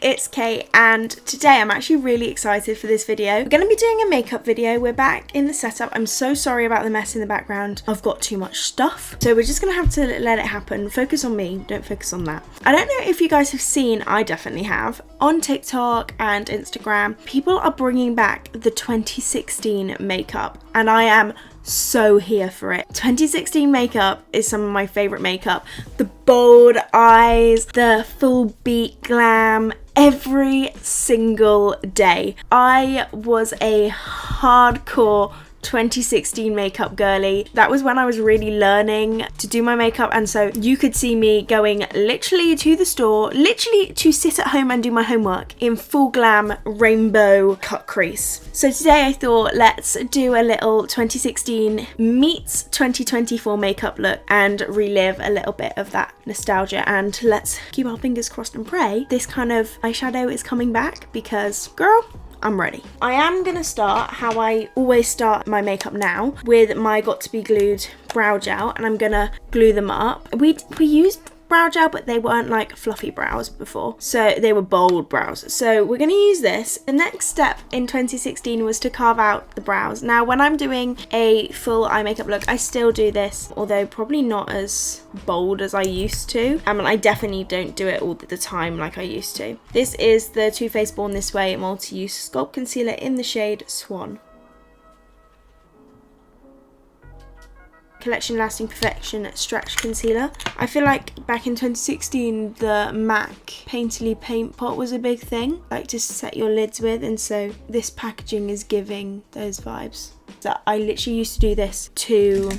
it's Kate, and today I'm actually really excited for this video. We're going to be doing a makeup video. We're back in the setup. I'm so sorry about the mess in the background. I've got too much stuff. So we're just going to have to let it happen. Focus on me, don't focus on that. I don't know if you guys have seen, I definitely have, on TikTok and Instagram, people are bringing back the 2016 makeup, and I am so here for it. 2016 makeup is some of my favorite makeup. The bold eyes, the full beat glam, every single day. I was a hardcore 2016 makeup girly. That was when I was really learning to do my makeup, and so you could see me going literally to the store, literally to sit at home and do my homework in full glam rainbow cut crease. So today I thought, let's do a little 2016 meets 2024 makeup look and relive a little bit of that nostalgia, and let's keep our fingers crossed and pray this kind of eyeshadow is coming back, because girl, I'm ready. I am gonna start how I always start my makeup now, with my Got To Be Glued brow gel, and I'm gonna glue them up. We used brow gel, but they weren't like fluffy brows before, so they were bold brows. So we're gonna use this. The next step in 2016 was to carve out the brows. Now when I'm doing a full eye makeup look, I still do this, although probably not as bold as I used to. I mean, I definitely don't do it all the time like I used to. This is the Too Faced Born This Way multi-use sculpt concealer in the shade Swan. Collection Lasting Perfection Stretch Concealer. I feel like back in 2016 the MAC Painterly Paint Pot was a big thing, like to set your lids with, and so this packaging is giving those vibes. So I literally used to do this to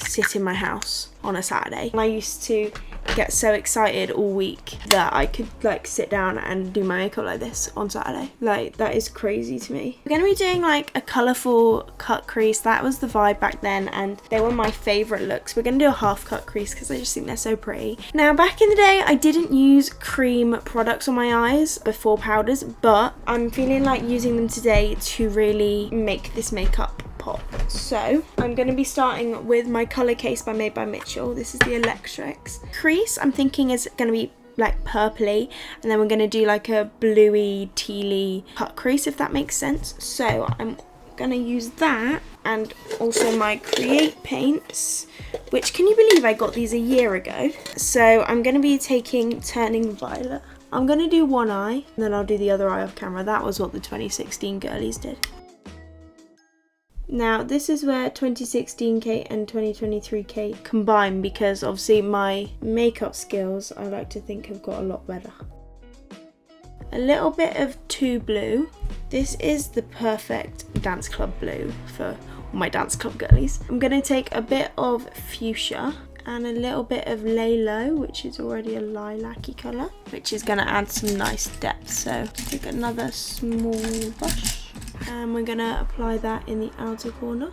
sit in my house on a Saturday, and I used to get so excited all week that I could like sit down and do my makeup like this on Saturday. Like, that is crazy to me. We're gonna be doing like a colourful cut crease. That was the vibe back then, and they were my favourite looks. We're gonna do a half cut crease because I just think they're so pretty. Now back in the day I didn't use cream products on my eyes before powders, but I'm feeling like using them today to really make this makeup pop. So I'm going to be starting with my colour case by Made by Mitchell. This is the Electrics. Crease I'm thinking is going to be like purpley, and then we're going to do like a bluey tealy cut crease, if that makes sense. So I'm going to use that, and also my Create paints, which, can you believe I got these a year ago? So I'm going to be taking Turning Violet. I'm going to do one eye and then I'll do the other eye off camera. That was what the 2016 girlies did. Now this is where 2016 Kate and 2023 Kate combine, because obviously my makeup skills, I like to think, have got a lot better. A little bit of Too Blue. This is the perfect dance club blue for my dance club girlies. I'm going to take a bit of Fuchsia and a little bit of Lay Low, which is already a lilac-y colour, which is going to add some nice depth. So take another small brush, and we're going to apply that in the outer corner.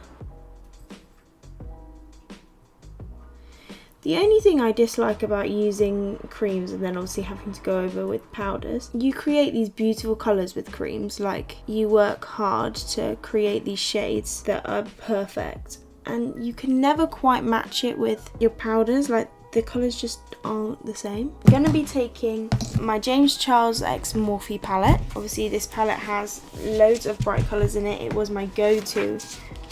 The only thing I dislike about using creams and then obviously having to go over with powders, you create these beautiful colours with creams, like you work hard to create these shades that are perfect, and you can never quite match it with your powders. Like, the colours just aren't the same. I'm going to be taking my James Charles X Morphe palette. Obviously this palette has loads of bright colours in it. It was my go-to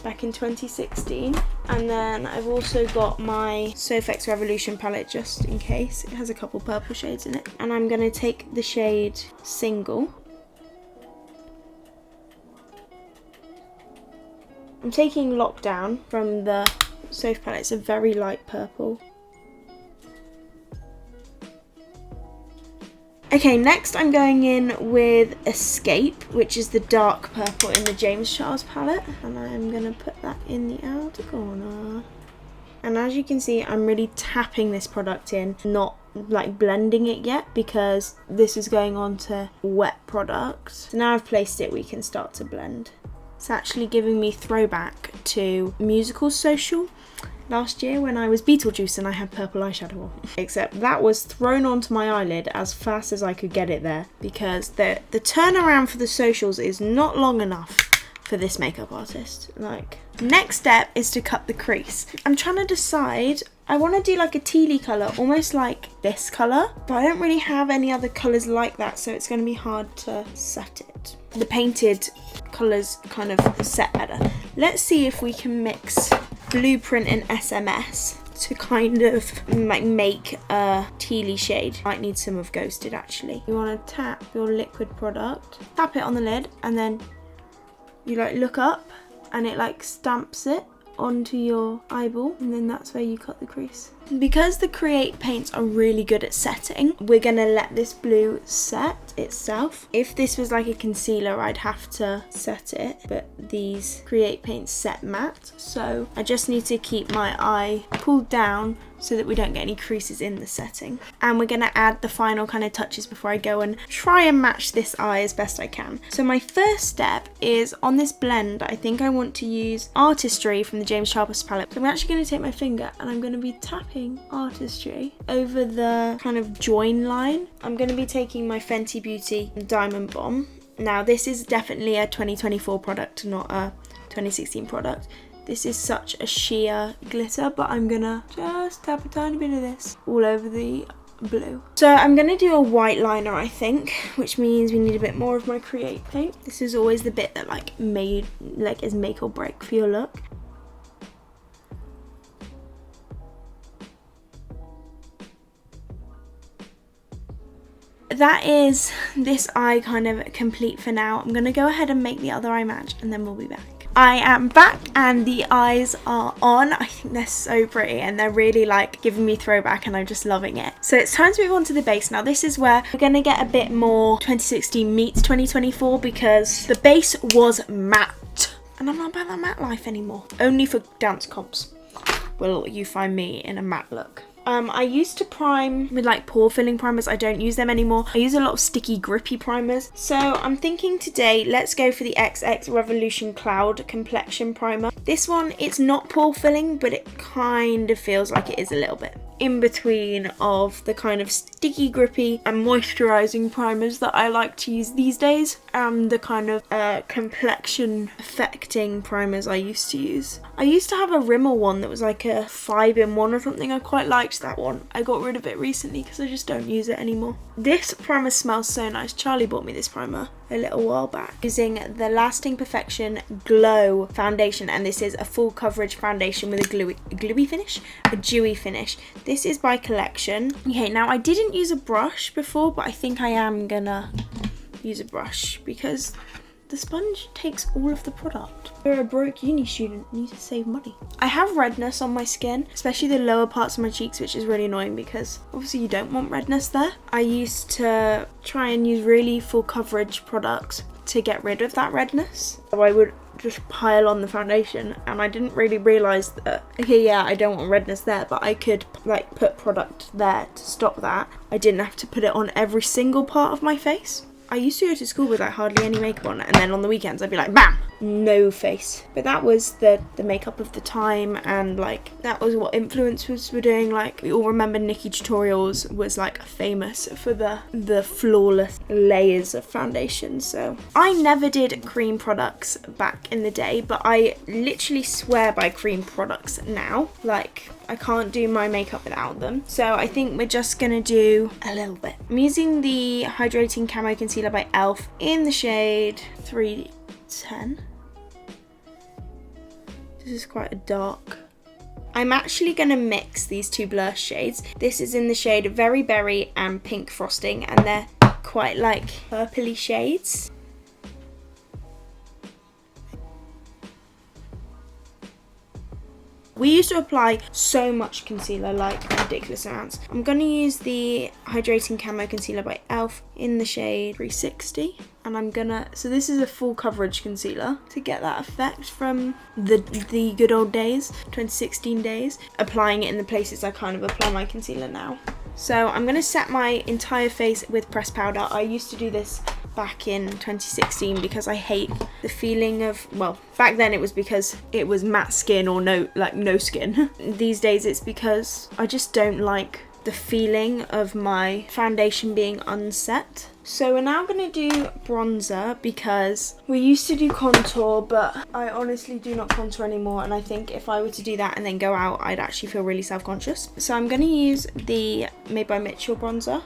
back in 2016. And then I've also got my Sofx Revolution palette, just in case. It has a couple purple shades in it. And I'm going to take the shade Single. I'm taking Lockdown from the Sof palette. It's a very light purple. Okay, next I'm going in with Escape, which is the dark purple in the James Charles palette, and I'm going to put that in the outer corner. And as you can see, I'm really tapping this product in, not like blending it yet, because this is going on to wet product. So now I've placed it, we can start to blend. It's actually giving me throwback to Musical Social last year when I was Beetlejuice and I had purple eyeshadow on. Except that was thrown onto my eyelid as fast as I could get it there, because the turnaround for the socials is not long enough for this makeup artist. Like, next step is to cut the crease. I'm trying to decide I want to do like a tealy colour, almost like this colour, but I don't really have any other colours like that, so it's going to be hard to set it. The painted colours kind of set better. Let's see if we can mix Blueprint and SMS to kind of like make a tealy shade. Might need some of Ghosted actually. You want to tap your liquid product, tap it on the lid, and then you like look up and it like stamps it onto your eyeball, and then that's where you cut the crease. Because the Create paints are really good at setting, we're gonna let this blue set itself. If this was like a concealer, I'd have to set it, but these Create paints set matte, so I just need to keep my eye pulled down so that we don't get any creases in the setting. And we're gonna add the final kind of touches before I go and try and match this eye as best I can. So my first step is on this blend, I think I want to use Artistry from the James Sharpest palette. So I'm actually gonna take my finger and I'm gonna be tapping Artistry over the kind of join line. I'm gonna be taking my Fenty Beauty Diamond Bomb. Now this is definitely a 2024 product, not a 2016 product. This is such a sheer glitter, but I'm gonna just tap a tiny bit of this all over the blue. So I'm gonna do a white liner, I think, which means we need a bit more of my Create paint. This is always the bit that is make or break for your look. That is this eye kind of complete for now. I'm gonna go ahead and make the other eye match and then we'll be back. I am back and the eyes are on. I think they're so pretty and they're really like giving me throwback and I'm just loving it. So it's time to move on to the base. Now this is where we're gonna get a bit more 2016 meets 2024 because the base was matte. And I'm not about that matte life anymore. Only for dance comps will you find me in a matte look. I used to prime with like pore filling primers. I don't use them anymore. I use a lot of sticky grippy primers. So I'm thinking today, let's go for the XX Revolution Cloud Complexion Primer. This one, it's not pore filling, but it kind of feels like it is a little bit. In between of the kind of sticky grippy and moisturizing primers that I like to use these days and the kind of complexion affecting primers I used to use. I used to have a Rimmel one that was like a 5-in-1 or something. I quite liked that one. I got rid of it recently because I just don't use it anymore. This primer smells so nice. Charlie bought me this primer a little while back. Using the Lasting Perfection Glow foundation, and this is a full coverage foundation with a gluey finish, a dewy finish. This is by Collection. Okay, now I didn't use a brush before, but I think I am gonna use a brush because the sponge takes all of the product. You're a broke uni student, you need to save money. I have redness on my skin, especially the lower parts of my cheeks, which is really annoying because obviously you don't want redness there. I used to try and use really full coverage products to get rid of that redness. So I would just pile on the foundation and I didn't really realise that, okay, yeah, I don't want redness there, but I could like put product there to stop that. I didn't have to put it on every single part of my face. I used to go to school with like hardly any makeup on, and then on the weekends I'd be like, bam, no face. But that was the makeup of the time, and like that was what influencers were doing. Like we all remember Nikki Tutorials was like famous for the flawless layers of foundation. So I never did cream products back in the day, but I literally swear by cream products now. Like I can't do my makeup without them. So I think we're just gonna do a little bit. I'm using the Hydrating Camo Concealer by e.l.f. in the shade 310. This is quite a dark. I'm actually gonna mix these two blur shades. This is in the shade Very Berry and Pink Frosting, and they're quite like purpley shades. We used to apply so much concealer, like ridiculous amounts. I'm going to use the Hydrating Camo Concealer by e.l.f. in the shade 360. And I'm gonna, so this is a full coverage concealer to get that effect from the good old days, 2016 days. Applying it in the places I kind of apply my concealer now. So I'm going to set my entire face with pressed powder. I used to do this back in 2016 because I hate the feeling of, well, back then it was because it was matte skin or no skin. These days it's because I just don't like the feeling of my foundation being unset. So we're now going to do bronzer because we used to do contour, but I honestly do not contour anymore, and I think if I were to do that and then go out, I'd actually feel really self-conscious. So I'm going to use the Made by Mitchell bronzer.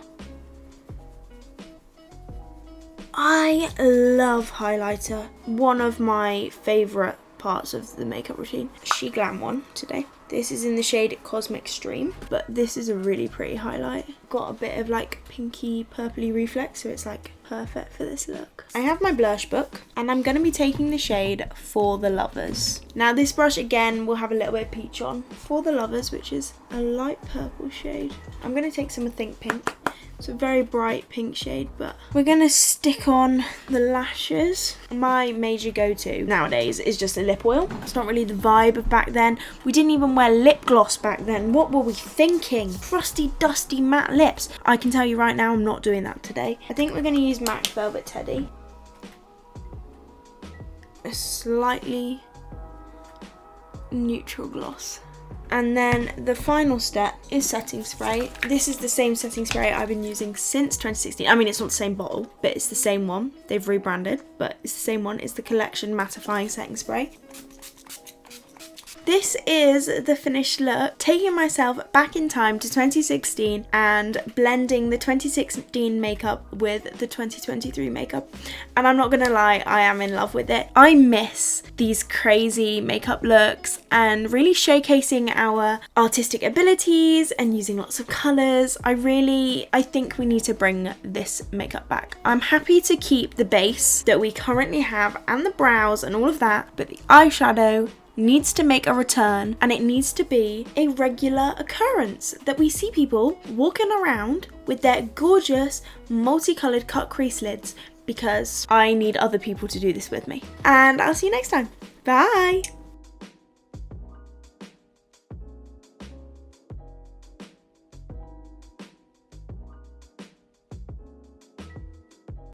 I love highlighter. One of my favourite parts of the makeup routine. She Glam one today. This is in the shade Cosmic Stream, but this is a really pretty highlight. Got a bit of like pinky purpley reflex, so it's like perfect for this look. I have my blush book and I'm going to be taking the shade For the Lovers. Now this brush again will have a little bit of peach on. For the Lovers, which is a light purple shade. I'm going to take some of Think Pink. It's a very bright pink shade, but we're going to stick on the lashes. My major go-to nowadays is just a lip oil. It's not really the vibe of back then. We didn't even wear lip gloss back then. What were we thinking? Crusty, dusty, matte lips. I can tell you right now, I'm not doing that today. I think we're going to use MAC Velvet Teddy. A slightly neutral gloss. And then the final step is setting spray. This is the same setting spray I've been using since 2016. I mean, it's not the same bottle, but it's the same one. They've rebranded, but it's the same one. It's the Collection Mattifying Setting Spray. This is the finished look, taking myself back in time to 2016 and blending the 2016 makeup with the 2023 makeup. And I'm not gonna lie, I am in love with it. I miss these crazy makeup looks and really showcasing our artistic abilities and using lots of colours. I think we need to bring this makeup back. I'm happy to keep the base that we currently have and the brows and all of that, but the eyeshadow needs to make a return, and it needs to be a regular occurrence that we see people walking around with their gorgeous multicolored cut crease lids, because I need other people to do this with me. And I'll see you next time. Bye!